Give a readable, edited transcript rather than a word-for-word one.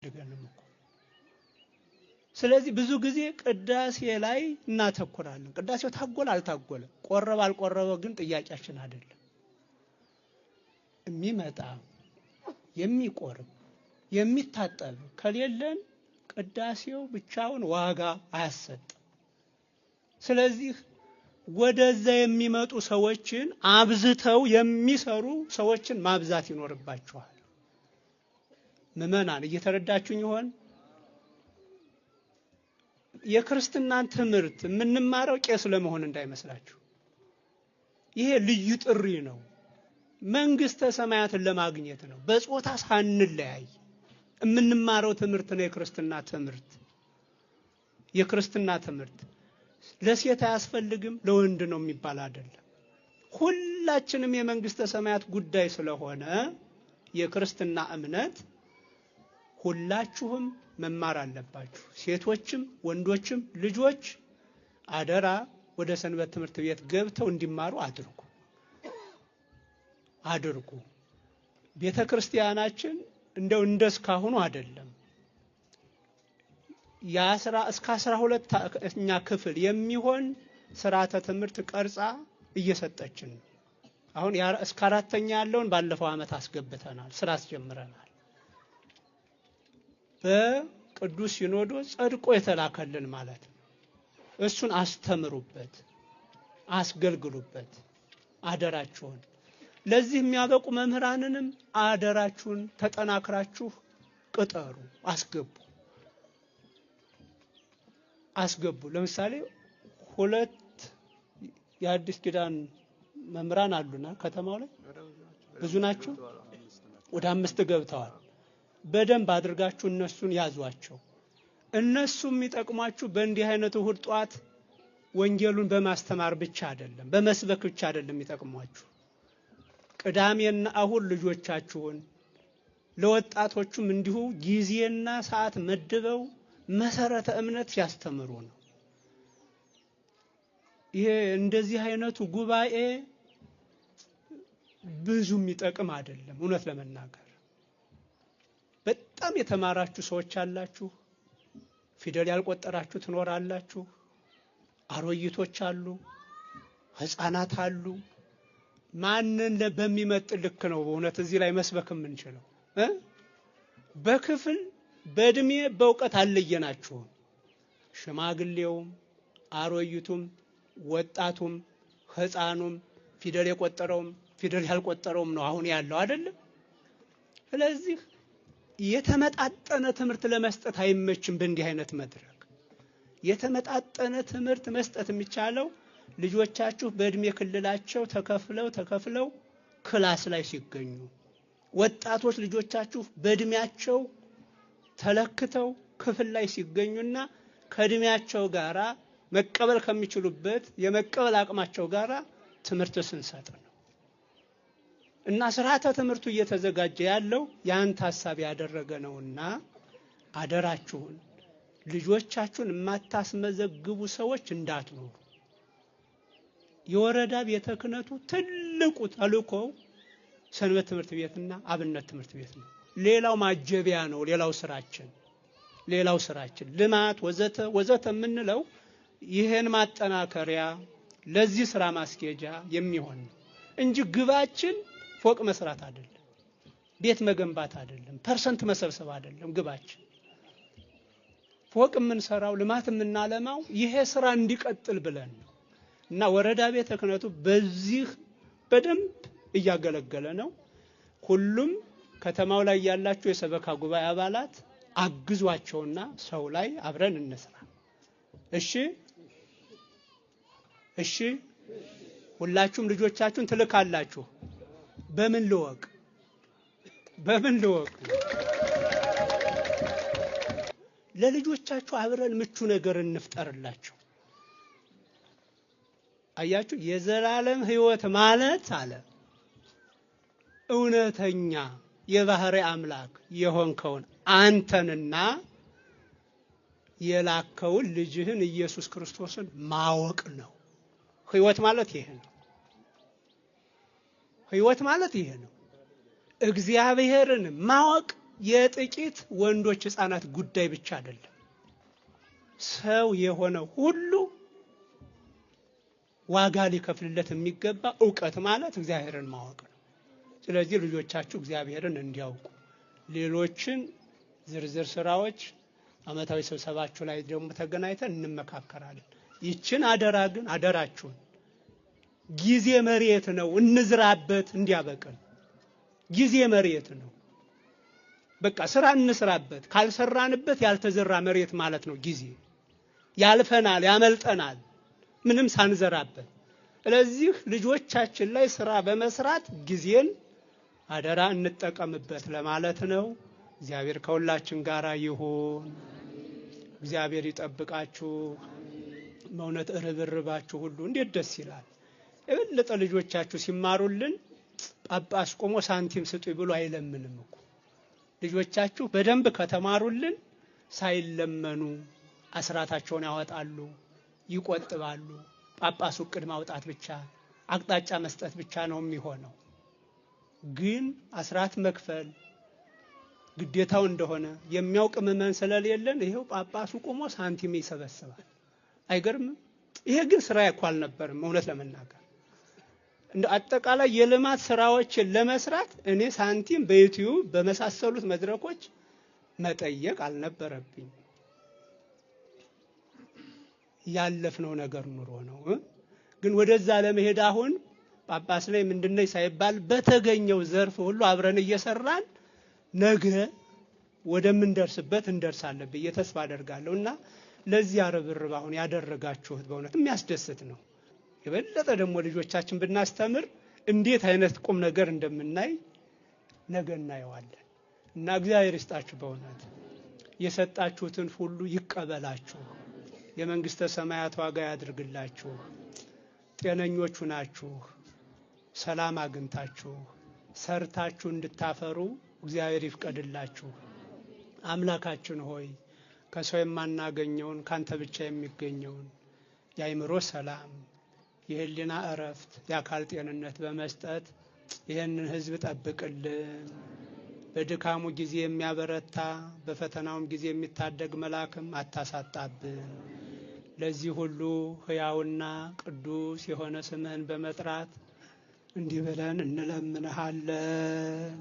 ድገንም ስለዚህ ብዙ ጊዜ ቅዳሴ ላይ እናተኩራለን። ቅዳሴው ታጎለ አልታጎለ ቆረበ አልቆረበ ግን ጥያቄያችን አይደለም። የሚመጣ የሚቆርብ የሚታጠብ ከሌለን ቅዳሴው ብቻውን ዋጋ አያሰጥም። ስለዚህ ወደዛ የሚመጡ ሰዎችን አብዝተው የሚሰሩ ሰዎችን ማብዛት ይኖርባቸዋል። ምዕመናን እየተረዳችሁኝ ይሆን? የክርስትናን ትምህርት የምንማረው ቄስ ለመሆን እንዳይመስላችሁ። ይሄ ልዩ ጥሪ ነው። መንግስተ ሰማያትን ለማግኘት ነው። በጾታ ሳንለያይ የምንማረው ትምህርት ነው የክርስትና ትምህርት። የክርስትና ትምህርት ለሴት አያስፈልግም ለወንድ ነው የሚባል አይደለም። ሁላችንም የመንግስተ ሰማያት ጉዳይ ስለሆነ የክርስትና እምነት ሁላችሁም መማር አለባችሁ። ሴቶችም ወንዶችም ልጆች አደራ ወደ ሰንበት ትምህርት ቤት ገብተው እንዲማሩ አድርጉ። ቤተክርስቲያናችን እንደው እንደስካሁኑ አይደለም። እስከ 12ኛ ክፍል የሚሆን ስርዓተ ትምህርት ቀርጻ እየሰጠችን ነው። አሁን እስከ 4ኛ ያለውን ባለፈው አመት አስገብተናል፣ ስራ አስጀምረናል። በቅዱስ ሲኖዶስ ጸድቆ የተላከልን ማለት ነው። እሱን አስተምሩበት፣ አስገልግሉበት አደራችሁን። ለዚህ የሚያበቁ መምህራንንም አደራችሁን ተጠናክራችሁ ቅጠሩ፣ አስገቡ። ለምሳሌ 2 የአዲስ ኪዳን መምህራን አሉና ከተማው ላይ ብዙ ናቸው፣ ወደ 5 ገብተዋል። በደንብ አድርጋችሁ እነሱን ያዟቸው። እነሱም የሚጠቅሟችሁ በእንዲህ አይነቱ እሁድ ጧት ወንጌሉን በማስተማር ብቻ አይደለም፣ በመስበክ ብቻ አይደለም የሚጠቅሟችሁ። ቅዳሜና እሁድ ልጆቻችሁን ለወጣቶቹም እንዲሁ ጊዜና ሰዓት መድበው መሰረተ እምነት ሲያስተምሩ ነው። ይሄ እንደዚህ አይነቱ ጉባኤ ብዙ የሚጠቅም አይደለም። እውነት ለመናገር በጣም የተማራችሁ ሰዎች አላችሁ፣ ፊደል ያልቆጠራችሁ ትኖራላችሁ፣ አሮይቶች አሉ፣ ህፃናት አሉ። ማንን በሚመጥ ልክ ነው በእውነት እዚህ ላይ መስበክ የምንችለው? በክፍል በእድሜ በእውቀት አለየናችሁም። ሽማግሌውም አሮይቱም ወጣቱም ህፃኑም ፊደል የቆጠረውም ፊደል ያልቆጠረውም ነው አሁን ያለው አይደለም። ስለዚህ የተመጣጠነ ትምህርት ለመስጠት አይመችም። በእንዲህ አይነት መድረክ የተመጣጠነ ትምህርት መስጠት የሚቻለው ልጆቻችሁ በእድሜ ክልላቸው ተከፍለው ክላስ ላይ ሲገኙ፣ ወጣቶች ልጆቻችሁ በእድሜያቸው ተለክተው ክፍል ላይ ሲገኙና ከእድሜያቸው ጋራ መቀበል ከሚችሉበት የመቀበል አቅማቸው ጋራ ትምህርት ስንሰጥ ነው። እና ስርዓተ ትምህርቱ እየተዘጋጀ ያለው ያን ታሳቢ ያደረገ ነውና አደራችሁን ልጆቻችሁን የማታስመዘግቡ ሰዎች እንዳትኖሩ። የወረዳ ቤተ ክህነቱ ትልቁ ተልእኮ ሰንበት ትምህርት ቤትና አብነት ትምህርት ቤት ነው። ሌላው ማጀቢያ ነው። ሌላው ስራችን ልማት ወዘተ የምንለው ይሄን ማጠናከሪያ ለዚህ ስራ ማስኬጃ የሚሆን ነው እንጂ ግባችን ፎቅ መስራት አይደለም፣ ቤት መገንባት አይደለም፣ ፐርሰንት መሰብሰብ አይደለም። ግባችን ፎቅ የምንሰራው ልማት የምናለማው ይሄ ስራ እንዲቀጥል ብለን ነው። እና ወረዳ ቤተ ክህነቱ በዚህ በደንብ እያገለገለ ነው። ሁሉም ከተማው ላይ ያላችሁ የሰበካ ጉባኤ አባላት አግዟቸውና ሰው ላይ አብረን እንስራ። እሺ ሁላችሁም ልጆቻችሁን ትልካላችሁ። በምን ልወቅ? ለልጆቻችሁ አብረን ምቹ ነገር እንፍጠርላቸው። አያችሁ የዘላለም ሕይወት ማለት አለ እውነተኛ የባህሪ አምላክ የሆንከውን አንተንና የላከውን ልጅህን ኢየሱስ ክርስቶስን ማወቅ ነው። ሕይወት ማለት ይሄ ነው። ሕይወት ማለት ይሄ ነው። እግዚአብሔርን ማወቅ የጥቂት ወንዶች ሕፃናት ጉዳይ ብቻ አይደለም። ሰው የሆነ ሁሉ ዋጋ ሊከፍልለት የሚገባ ዕውቀት ማለት እግዚአብሔርን ማወቅ ነው። ስለዚህ ልጆቻችሁ እግዚአብሔርን እንዲያውቁ ሌሎችን ዝርዝር ስራዎች ዓመታዊ ስብሰባችሁ ላይ ደግሞ ተገናኝተን እንመካከራለን። ይችን አደራ ግን አደራችሁን ጊዜ መሬት ነው እንዝራበት እንዲያበቅል። ጊዜ መሬት ነው። በቃ ስራ እንስራበት። ካልሰራንበት ያልተዘራ መሬት ማለት ነው ጊዜ። ያልፈናል፣ ያመልጠናል ምንም ሳንዘራበት። ስለዚህ ልጆቻችን ላይ ስራ በመስራት ጊዜን አደራ እንጠቀምበት ለማለት ነው። እግዚአብሔር ከሁላችን ጋር ይሁን። እግዚአብሔር ይጠብቃችሁ። በእውነት ርብርባችሁ ሁሉ እንዴት ደስ ይላል። የበለጠ ልጆቻችሁ ሲማሩልን ጳጳስ ቆሞ ሳንቲም ስጡኝ ብሎ አይለምንም እኮ። ልጆቻችሁ በደንብ ከተማሩልን ሳይለመኑ አስራታቸውን ያወጣሉ፣ ይቆጥባሉ። ጳጳሱ ዕቅድ ማውጣት ብቻ አቅጣጫ መስጠት ብቻ ነው የሚሆነው። ግን አስራት መክፈል ግዴታው እንደሆነ የሚያውቅ ምዕመን ስለሌለን ይሄው ጳጳሱ ቆሞ ሳንቲም ይሰበስባል። አይገርምም? ይሄ ግን ስራ እኮ አልነበረም። እውነት ለመናገር እንደ አጠቃላይ የልማት ስራዎችን ለመስራት እኔ ሳንቲም በዩቲዩብ በመሳሰሉት መድረኮች መጠየቅ አልነበረብኝ። ያለፍነው ነገር ኑሮ ነው። ግን ወደዛ ለመሄድ አሁን ጳጳስ ላይ ምንድነው ሳይባል በተገኘው ዘርፍ ሁሉ አብረን እየሰራን ነገ ወደምንደርስበት እንደርሳለን ብዬ ተስፋ አደርጋለሁና ለዚህ ርብርብ አሁን ያደረጋችሁት በእውነት የሚያስደስት ነው። የበለጠ ደግሞ ልጆቻችን ብናስተምር እንዴት አይነት ቁም ነገር እንደምናይ ነገ እናየዋለን። እና እግዚአብሔር ይስጣችሁ። በእውነት የሰጣችሁትን ሁሉ ይቀበላችሁ። የመንግስተ ሰማያት ዋጋ ያድርግላችሁ። ጤነኞች ናችሁ። ሰላም አግኝታችሁ ሰርታችሁ እንድታፈሩ እግዚአብሔር ይፍቀድላችሁ። አምላካችን ሆይ ከሰው የማናገኘውን ካንተ ብቻ የሚገኘውን የአእምሮ ሰላም፣ የህሊና እረፍት፣ የአካል ጤንነት በመስጠት ይህንን ህዝብ ጠብቅልን። በድካሙ ጊዜ የሚያበረታ በፈተናውም ጊዜ የሚታደግ መልአክም አታሳጣብን። ለዚህ ሁሉ ሕያውና ቅዱስ የሆነ ስምህን በመጥራት እንዲህ ብለን እንለምንሃለን።